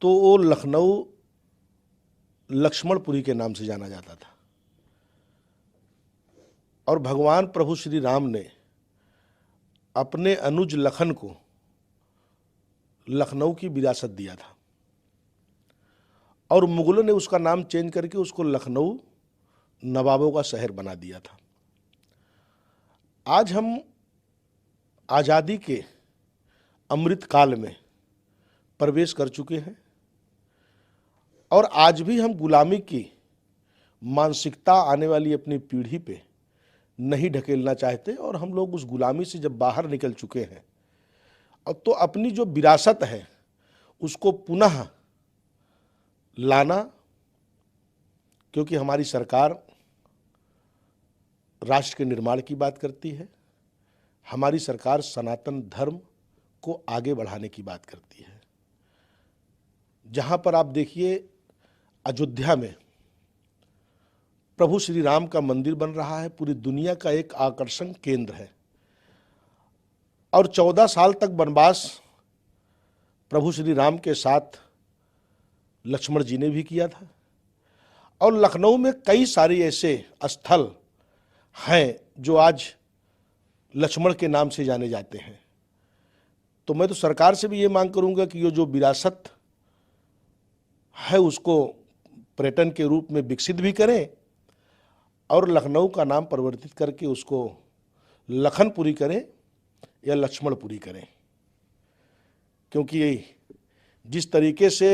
तो वो लखनऊ लक्ष्मणपुरी के नाम से जाना जाता था। और भगवान प्रभु श्री राम ने अपने अनुज लखन को लखनऊ की विरासत दिया था और मुगलों ने उसका नाम चेंज करके उसको लखनऊ नवाबों का शहर बना दिया था। आज हम आज़ादी के अमृत काल में प्रवेश कर चुके हैं और आज भी हम गुलामी की मानसिकता आने वाली अपनी पीढ़ी पे नहीं ढकेलना चाहते और हम लोग उस गुलामी से जब बाहर निकल चुके हैं अब तो अपनी जो विरासत है उसको पुनः लाना, क्योंकि हमारी सरकार राष्ट्र के निर्माण की बात करती है, हमारी सरकार सनातन धर्म को आगे बढ़ाने की बात करती है। जहाँ पर आप देखिए अयोध्या में प्रभु श्री राम का मंदिर बन रहा है, पूरी दुनिया का एक आकर्षण केंद्र है और 14 साल तक वनवास प्रभु श्री राम के साथ लक्ष्मण जी ने भी किया था और लखनऊ में कई सारे ऐसे स्थल हैं जो आज लक्ष्मण के नाम से जाने जाते हैं। तो मैं तो सरकार से भी ये मांग करूंगा कि ये जो विरासत है उसको पर्यटन के रूप में विकसित भी करें और लखनऊ का नाम परिवर्तित करके उसको लखनपुरी करें या लक्ष्मणपुरी करें, क्योंकि जिस तरीके से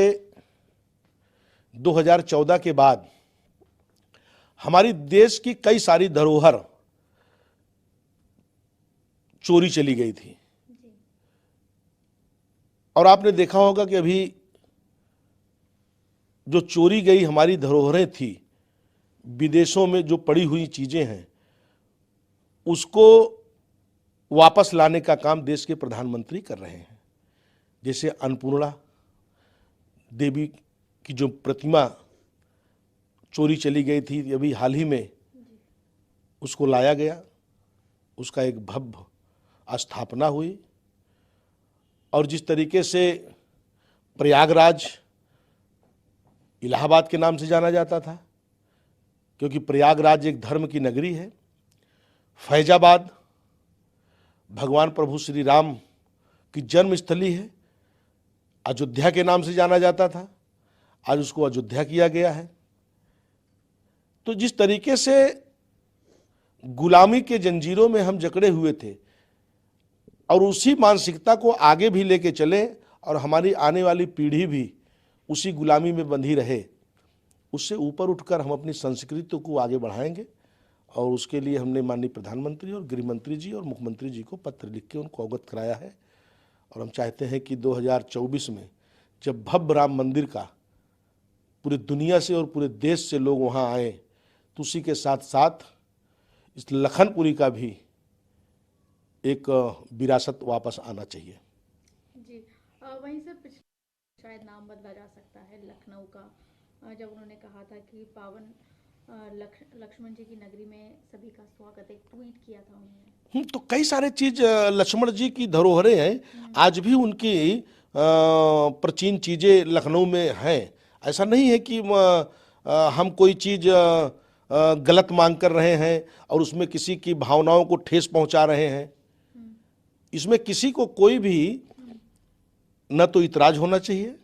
2014 के बाद हमारी देश की कई सारी धरोहर चोरी चली गई थी और आपने देखा होगा कि अभी जो चोरी गई हमारी धरोहरें थी, विदेशों में जो पड़ी हुई चीजें हैं उसको वापस लाने का काम देश के प्रधानमंत्री कर रहे हैं। जैसे अन्नपूर्णा देवी की जो प्रतिमा चोरी चली गई थी, अभी हाल ही में उसको लाया गया, उसका एक भव्य स्थापना हुई। और जिस तरीके से प्रयागराज इलाहाबाद के नाम से जाना जाता था, क्योंकि प्रयागराज एक धर्म की नगरी है, फैजाबाद भगवान प्रभु श्री राम की जन्मस्थली है, अयोध्या के नाम से जाना जाता था, आज उसको अयोध्या किया गया है। तो जिस तरीके से गुलामी के जंजीरों में हम जकड़े हुए थे और उसी मानसिकता को आगे भी लेके चले और हमारी आने वाली पीढ़ी भी उसी गुलामी में बंधी रहे, उससे ऊपर उठकर हम अपनी संस्कृति को आगे बढ़ाएंगे। और उसके लिए हमने माननीय प्रधानमंत्री और गृह मंत्री जी और मुख्यमंत्री जी को पत्र लिख के उनको अवगत कराया है और हम चाहते हैं कि 2024 में जब भव्य राम मंदिर का पूरी दुनिया से और पूरे देश से लोग वहाँ आए तो उसी के साथ साथ इस लखनपुरी का भी एक विरासत वापस आना चाहिए। जी वहीं से शायद नाम बदला जा सकता है लखनऊ का, जब उन्होंने कहा था कि पावन लक्ष्मण जी की नगरी में सभी का स्वागत, एक ट्वीट किया था उन्होंने। तो कई सारे चीज लक्ष्मण जी की धरोहरें हैं, आज भी उनकी प्राचीन चीजें लखनऊ में हैं। ऐसा नहीं है कि हम कोई चीज गलत मांग कर रहे हैं और उसमें किसी की भावनाओं को ठेस पहुंचा रहे हैं। इसमें किसी को कोई भी न तो इतराज होना चाहिए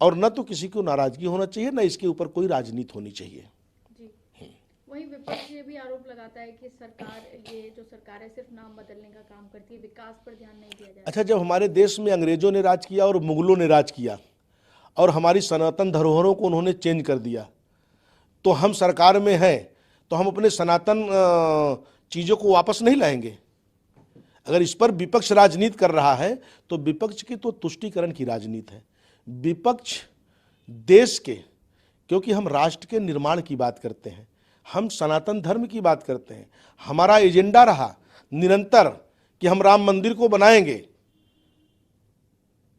और न तो किसी को नाराजगी होना चाहिए, न इसके ऊपर कोई राजनीति होनी चाहिए। जी। वहीं विपक्ष ये भी आरोप लगाता है कि सरकार, ये जो सरकार है, सिर्फ नाम बदलने का काम करती है, विकास पर ध्यान नहीं दिया जाता। अच्छा, जब हमारे देश में अंग्रेजों ने राज किया और मुगलों ने राज किया और हमारी सनातन धरोहरों को उन्होंने चेंज कर दिया, तो हम सरकार में हैं तो हम अपने सनातन चीज़ों को वापस नहीं लाएंगे। अगर इस पर विपक्ष राजनीति कर रहा है तो विपक्ष की तो तुष्टीकरण की राजनीति है। विपक्ष देश के, क्योंकि हम राष्ट्र के निर्माण की बात करते हैं, हम सनातन धर्म की बात करते हैं, हमारा एजेंडा रहा निरंतर कि हम राम मंदिर को बनाएंगे,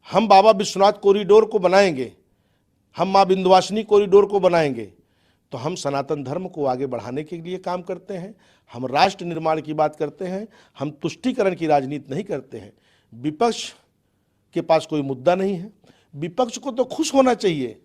हम बाबा विश्वनाथ कॉरिडोर को बनाएंगे, हम माँ विंध्यवासिनी कॉरिडोर को बनाएंगे। तो हम सनातन धर्म को आगे बढ़ाने के लिए काम करते हैं, हम राष्ट्र निर्माण की बात करते हैं, हम तुष्टीकरण की राजनीति नहीं करते हैं। विपक्ष के पास कोई मुद्दा नहीं है। विपक्ष को तो खुश होना चाहिए